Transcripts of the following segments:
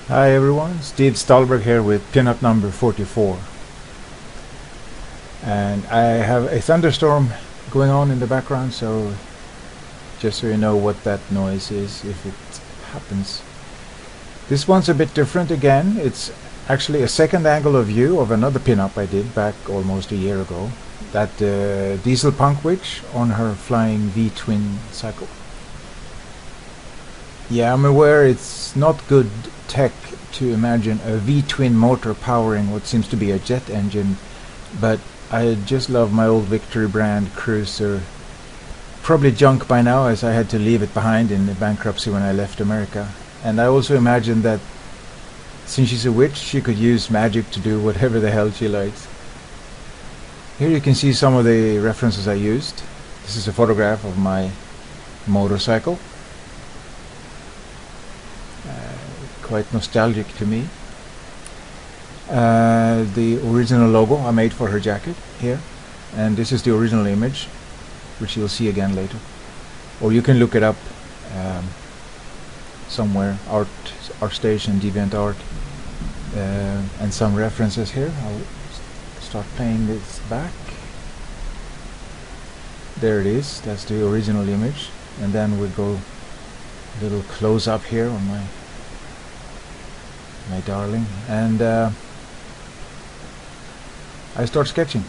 Hi everyone, Steve Stahlberg here with pinup number 44. And I have a thunderstorm going on in the background, so just so you know what that noise is if it happens. This one's a bit different again. It's actually a second angle of view of another pinup I did back almost a year ago. That Diesel Punk Witch on her flying V-twin cycle. Yeah, I'm aware it's not good tech to imagine a V-twin motor powering what seems to be a jet engine, but I just love my old Victory brand cruiser. Probably junk by now, as I had to leave it behind in the bankruptcy when I left America. And I also imagine that since she's a witch, she could use magic to do whatever the hell she likes. Here you can see some of the references I used. This is a photograph of my motorcycle. Quite nostalgic to me. The original logo I made for her jacket here, and this is the original image, which you'll see again later, or you can look it up somewhere. ArtStation, DeviantArt, and some references here. I'll start playing this back. There it is. That's the original image, and then we'll go a little close up here on my darling, and I start sketching.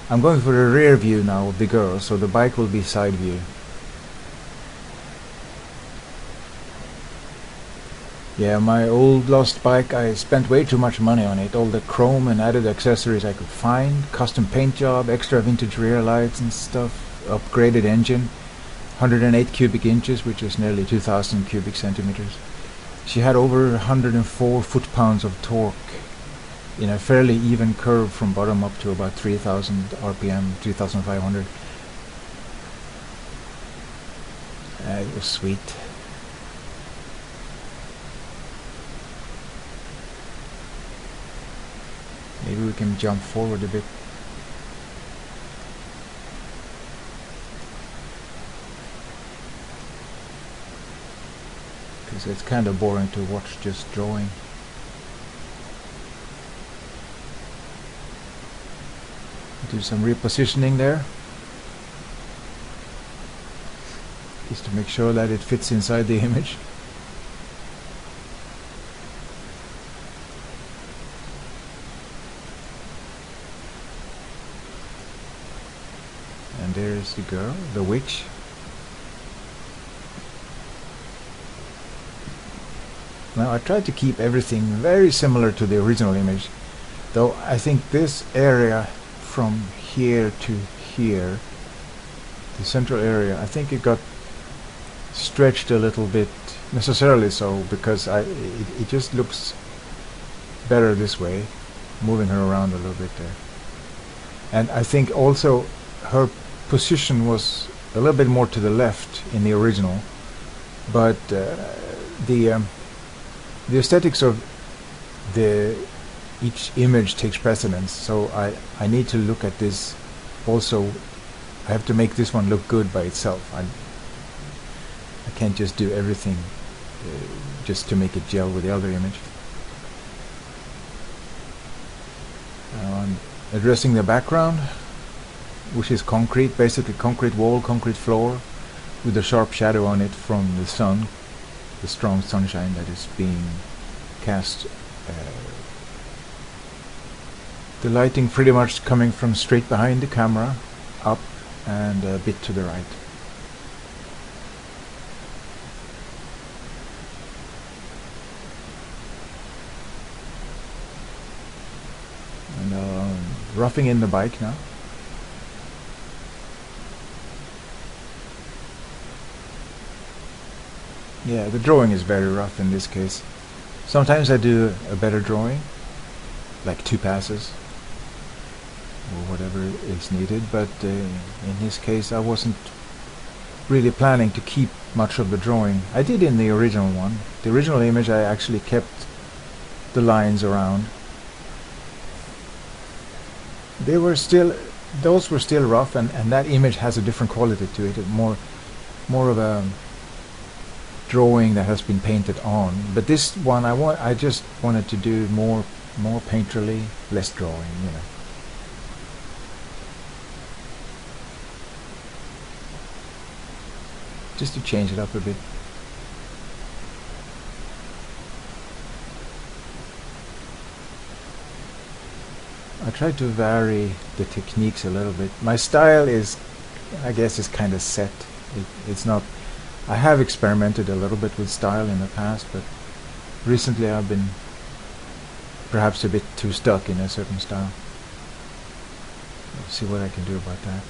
I'm going for a rear view now of the girl, so the bike will be side view. Yeah, my old lost bike, I spent way too much money on it. All the chrome and added accessories I could find, custom paint job, extra vintage rear lights and stuff, upgraded engine, 108 cubic inches, which is nearly 2000 cubic centimeters. She had over 104 foot-pounds of torque in a fairly even curve from bottom up to about 3000 RPM, 3500. It was sweet. Maybe we can jump forward a bit. Because it's kind of boring to watch just drawing. Do some repositioning there, just to make sure that it fits inside the image. And there's the girl, the witch. Now I tried to keep everything very similar to the original image, though I think this area from here to here, the central area, I think it got stretched a little bit, necessarily so, because it just looks better this way, moving her around a little bit there. And I think also her position was a little bit more to the left in the original, but the aesthetics of each image takes precedence, so I need to look at this also. I have to make this one look good by itself. I can't just do everything just to make it gel with the other image. I'm addressing the background, which is concrete, basically concrete wall, concrete floor, with a sharp shadow on it from the sun, the strong sunshine that is being cast. The lighting pretty much coming from straight behind the camera, up and a bit to the right. And roughing in the bike now. Yeah, the drawing is very rough in this case. Sometimes I do a better drawing, like 2 passes or whatever is needed, but in this case I wasn't really planning to keep much of the drawing. I did in the original one. The original image I actually kept the lines around. Those were still rough, and that image has a different quality to it, more of a drawing that has been painted on. But this one I just wanted to do more painterly, less drawing, you know. Just to change it up a bit. I tried to vary the techniques a little bit. My style is, I guess, is kind of set. It's not. I have experimented a little bit with style in the past, but recently I've been perhaps a bit too stuck in a certain style. Let's see what I can do about that.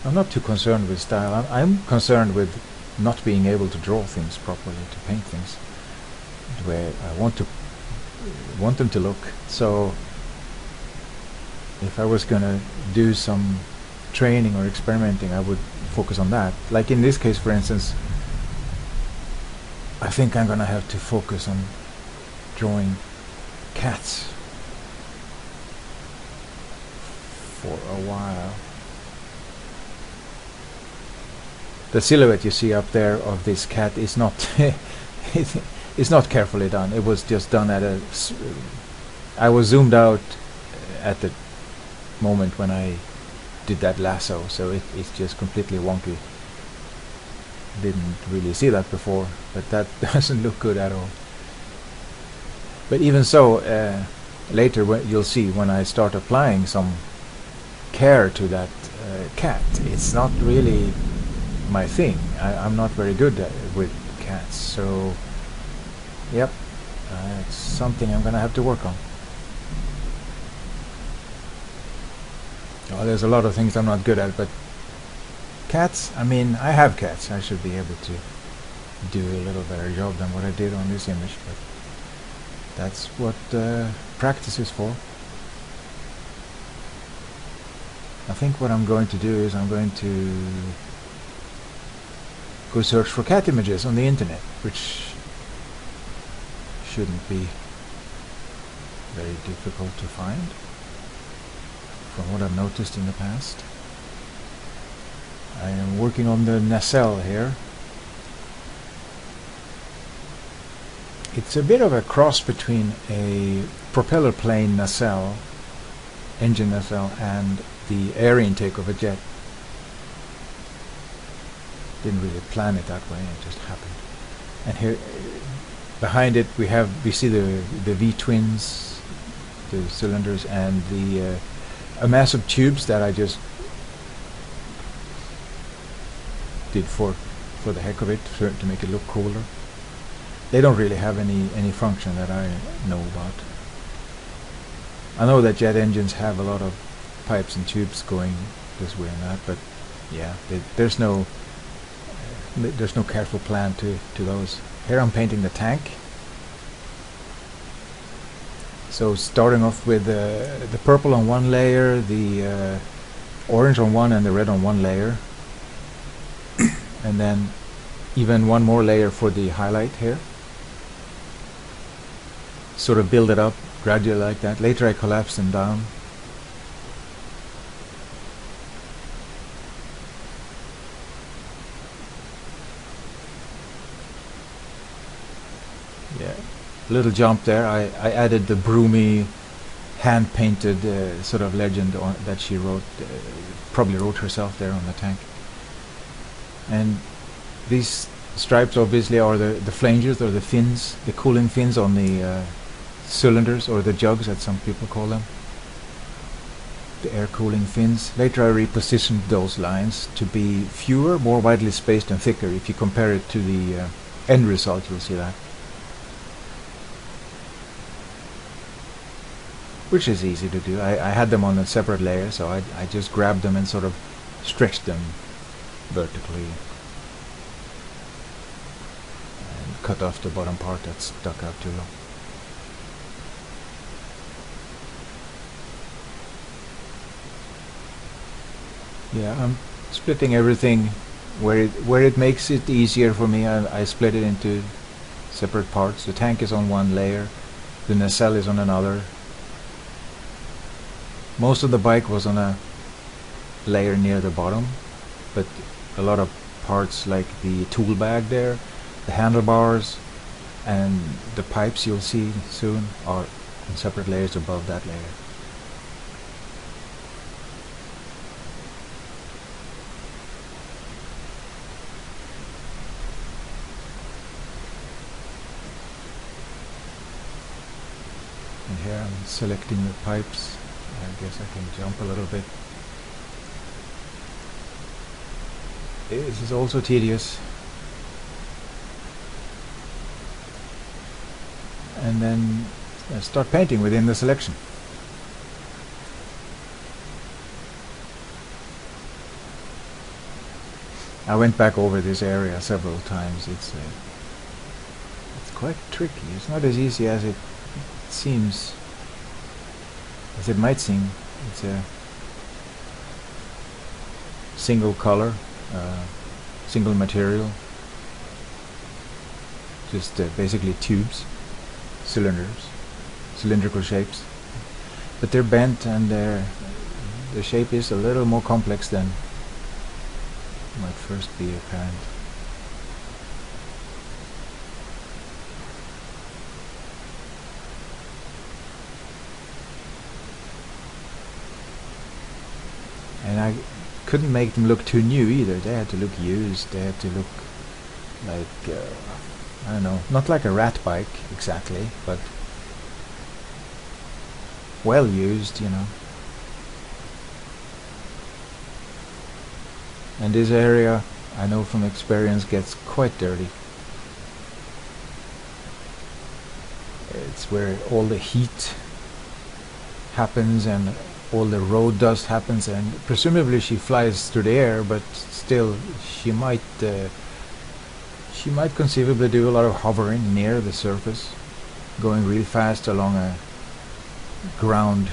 I'm not too concerned with style. I'm concerned with not being able to draw things properly, to paint things the way I want them to look. So if I was gonna do some training or experimenting, I would focus on that. Like in this case, for instance, I think I'm gonna have to focus on drawing cats for a while. The silhouette you see up there of this cat is not it's not carefully done. It was just done at I was zoomed out at the moment when I did that lasso, so it's just completely wonky. Didn't really see that before, but that doesn't look good at all. But even so, later you'll see when I start applying some care to that cat, it's not really my thing. I'm not very good with cats, so yep, it's something I'm gonna have to work on. Well, there's a lot of things I'm not good at, but cats, I mean, I have cats. I should be able to do a little better job than what I did on this image, but that's what practice is for. I think what I'm going to do is I'm going to go search for cat images on the internet, which shouldn't be very difficult to find from what I've noticed in the past. I am working on the nacelle here. It's a bit of a cross between a propeller plane nacelle, engine nacelle, and the air intake of a jet. Didn't really plan it that way, it just happened. And here behind it we see the V-twins, the cylinders, and the a mass of tubes that I just did for the heck of it, to make it look cooler. They don't really have any function that I know about. I know that jet engines have a lot of pipes and tubes going this way and that, but yeah, there's no careful plan to those. Here I'm painting the tank. So starting off with the purple on one layer, the orange on one, and the red on one layer, and then even one more layer for the highlight here. Sort of build it up gradually like that. Later I collapse them down. Yeah, little jump there. I added the Broomy hand-painted sort of legend that she wrote, probably wrote herself there on the tank. And these stripes obviously are the flanges, or the fins, the cooling fins on the cylinders, or the jugs as some people call them, the air cooling fins. Later I repositioned those lines to be fewer, more widely spaced and thicker. If you compare it to the end result, you'll see that, which is easy to do. I had them on a separate layer, so I just grabbed them and sort of stretched them vertically and cut off the bottom part that stuck out too long. Yeah, I'm splitting everything where it makes it easier for me. I split it into separate parts. The tank is on one layer, the nacelle is on another. Most of the bike was on a layer near the bottom, but a lot of parts like the tool bag there, the handlebars, and the pipes you'll see soon are in separate layers above that layer. And here I'm selecting the pipes. I guess I can jump a little bit. This is also tedious. And then start painting within the selection. I went back over this area several times. It's quite tricky. It's not as easy as it seems, as it might seem. It's a single color, single material, just basically tubes, cylinders, cylindrical shapes, but they're bent and the shape is a little more complex than might first be apparent. And I couldn't make them look too new either. They had to look used. They had to look like I don't know, not like a rat bike exactly, but well used, you know. And this area, I know from experience, gets quite dirty. It's where all the heat happens and all the road dust happens, and presumably she flies through the air, but still she might conceivably do a lot of hovering near the surface, going really fast along a ground.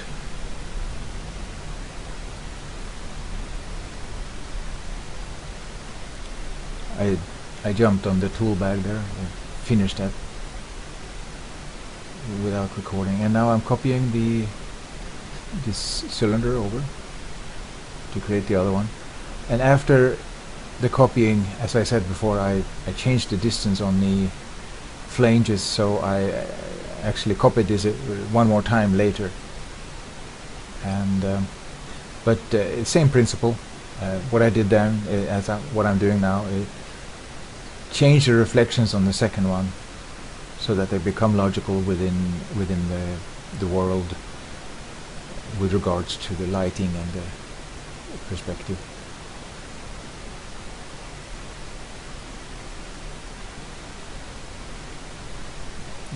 I jumped on the tool bag there and finished that without recording, and now I'm copying this cylinder over to create the other one. And after the copying, as I said before, I changed the distance on the flanges, so I actually copied this one more time later. And but same principle. What I did then, what I'm doing now, is change the reflections on the second one so that they become logical within the world with regards to the lighting and the perspective.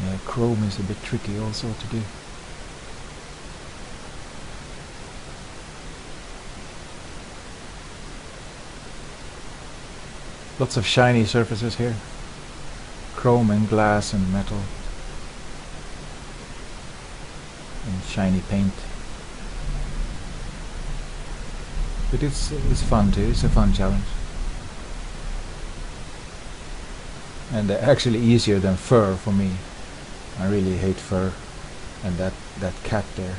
Yeah, chrome is a bit tricky also to do. Lots of shiny surfaces here. Chrome and glass and metal. And shiny paint. But it's fun too, it's a fun challenge. And actually easier than fur for me. I really hate fur. And that cat there.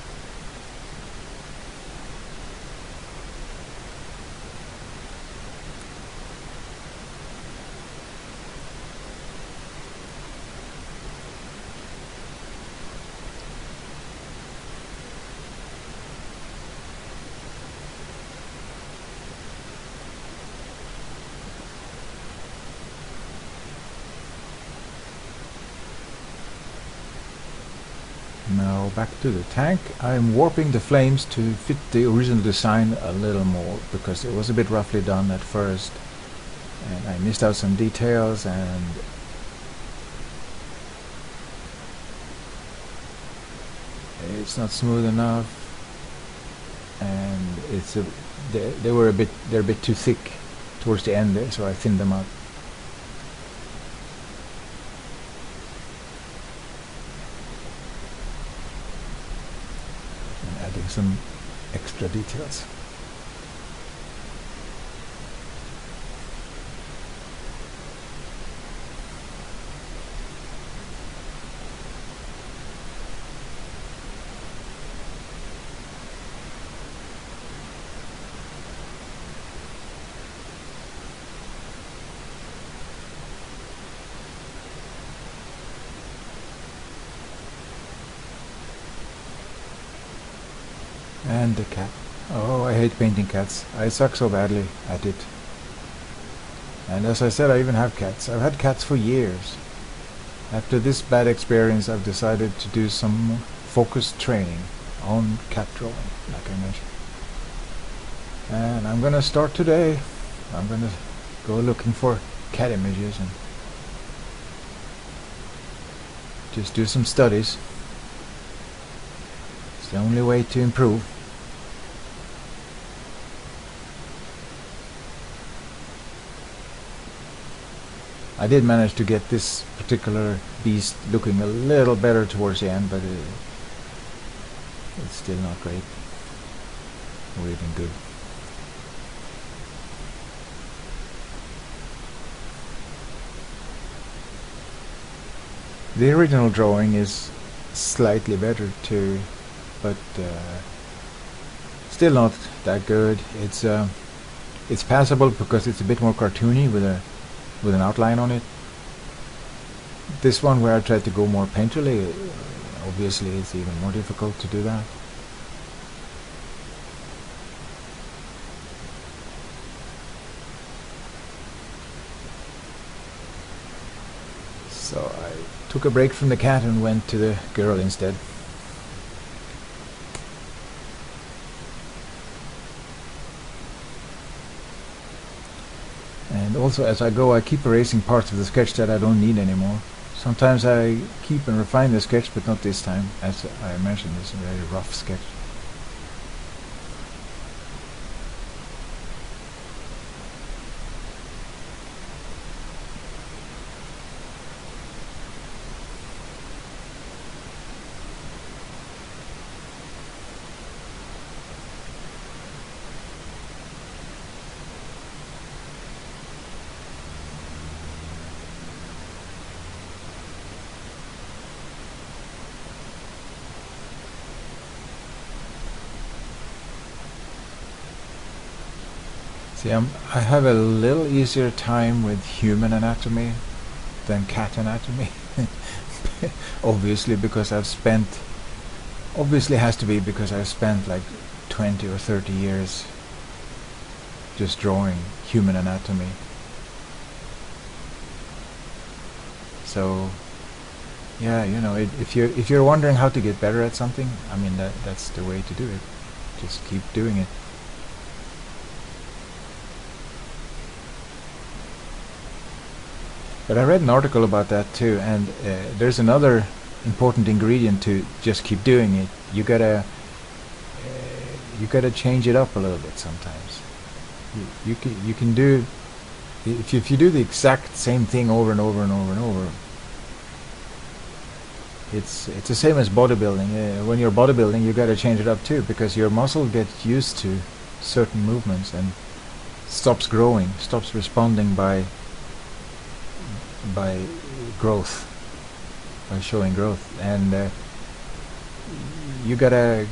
Now back to the tank. I'm warping the flames to fit the original design a little more, because it was a bit roughly done at first and I missed out some details, and it's not smooth enough, and they're a bit too thick towards the end there, so I thinned them out. Adding some extra details. And the cat. Oh, I hate painting cats. I suck so badly at it. And as I said, I even have cats. I've had cats for years. After this bad experience, I've decided to do some focused training on cat drawing, like I mentioned. And I'm gonna start today. I'm gonna go looking for cat images and just do some studies. It's the only way to improve. I did manage to get this particular beast looking a little better towards the end, but it's still not great or even good. The original drawing is slightly better too, but still not that good. It's passable because it's a bit more cartoony with an outline on it. This one, where I tried to go more painterly, obviously it's even more difficult to do that. So I took a break from the cat and went to the girl instead. And also, as I go, I keep erasing parts of the sketch that I don't need anymore. Sometimes I keep and refine the sketch, but not this time. As I mentioned, it's a very rough sketch. See, I have a little easier time with human anatomy than cat anatomy. Obviously, because I've spent, obviously has to be because I've spent like 20 or 30 years just drawing human anatomy. So yeah, you know, if you're wondering how to get better at something, I mean, that's the way to do it. Just keep doing it. But I read an article about that too, and there's another important ingredient to just keep doing it. You gotta change it up a little bit sometimes. You can do, if you do the exact same thing over and over and over and over. It's the same as bodybuilding. When you're bodybuilding, you gotta change it up too, because your muscle gets used to certain movements and stops growing, stops responding by growth, by showing growth, and you gotta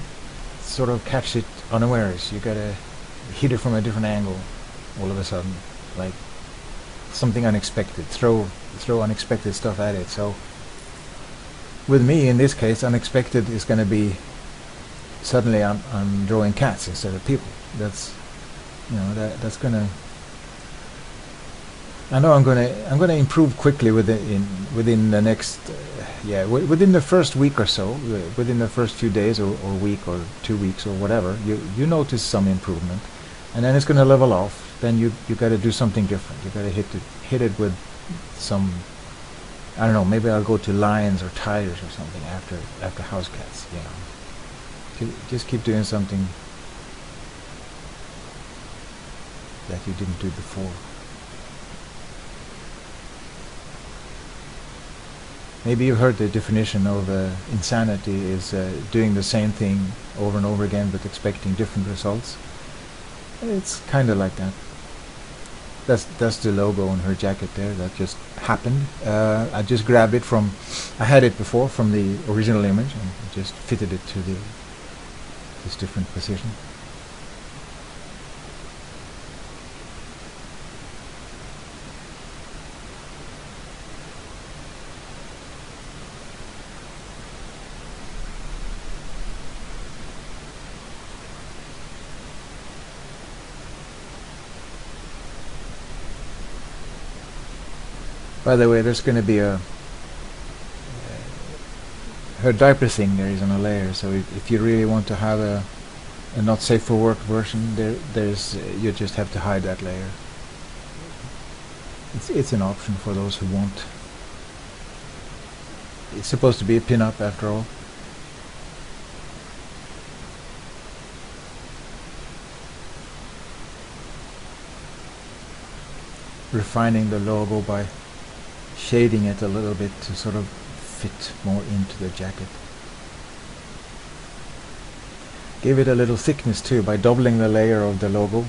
sort of catch it unawares. You gotta hit it from a different angle all of a sudden, like something unexpected. Throw unexpected stuff at it. So with me, in this case, unexpected is gonna be suddenly I'm drawing cats instead of people. That's, you know, that's gonna, I know I'm gonna improve quickly within the next within the first week or so, within the first few days or week or 2 weeks or whatever. You notice some improvement, and then it's gonna level off. Then you got to do something different. You got to hit it with some, I don't know. Maybe I'll go to lions or tigers or something after house cats. You know, just keep doing something that you didn't do before. Maybe you've heard the definition of insanity is doing the same thing over and over again but expecting different results. It's kind of like that. That's the logo on her jacket there. That just happened. I just grabbed it from, I had it before from the original image and just fitted it to this different position. By the way, there's going to be a her diaper thing there is on a layer, so if you really want to have a not safe for work version, there's you just have to hide that layer. It's an option for those who want. It's supposed to be a pin-up after all. Refining the logo by shading it a little bit to sort of fit more into the jacket. Give it a little thickness too by doubling the layer of the logo.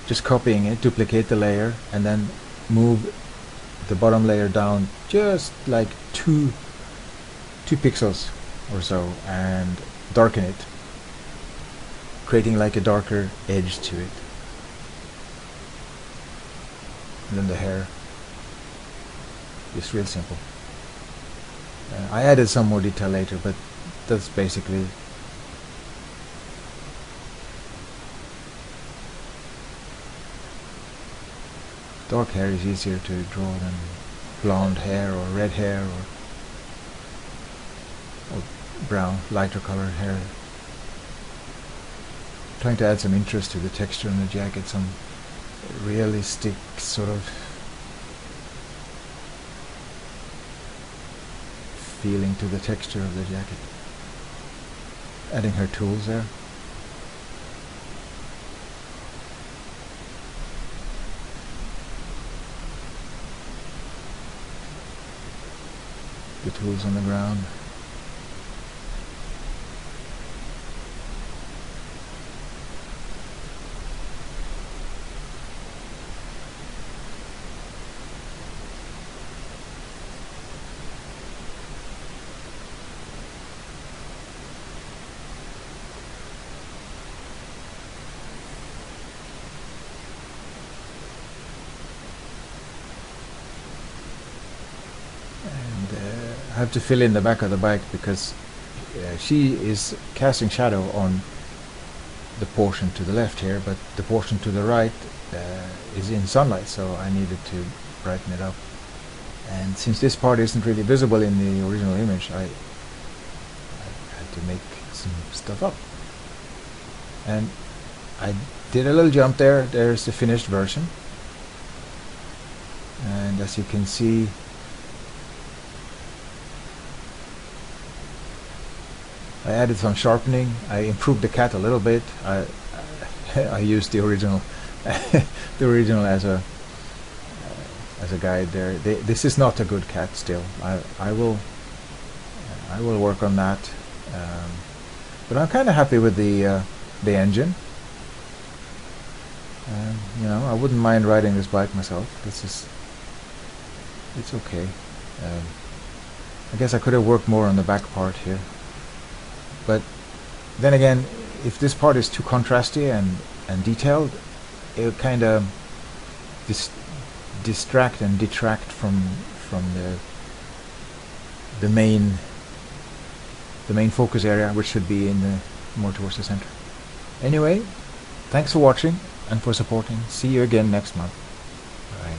Just copying it, duplicate the layer, and then move the bottom layer down just like 2 pixels or so, and darken it, creating like a darker edge to it. And then the hair. It's real simple. I added some more detail later, but that's basically dark hair is easier to draw than blonde hair or red hair or brown, lighter colored hair. Trying to add some interest to the texture in the jacket, some realistic sort of feeling to the texture of the jacket. Adding her tools there. The tools on the ground. I have to fill in the back of the bike because she is casting shadow on the portion to the left here, but the portion to the right is in sunlight, so I needed to brighten it up. And since this part isn't really visible in the original image, I had to make some stuff up. And I did a little jump there. There's the finished version, and as you can see, I added some sharpening. I improved the cat a little bit. I used the original, the original as a guide there. This is not a good cat still. I will work on that. But I'm kind of happy with the engine. You know, I wouldn't mind riding this bike myself. It's okay. I guess I could have worked more on the back part here. But then again, if this part is too contrasty and detailed, it'll kind of distract and detract from the main focus area, which should be in the more towards the center. Anyway, thanks for watching and for supporting. See you again next month. Bye.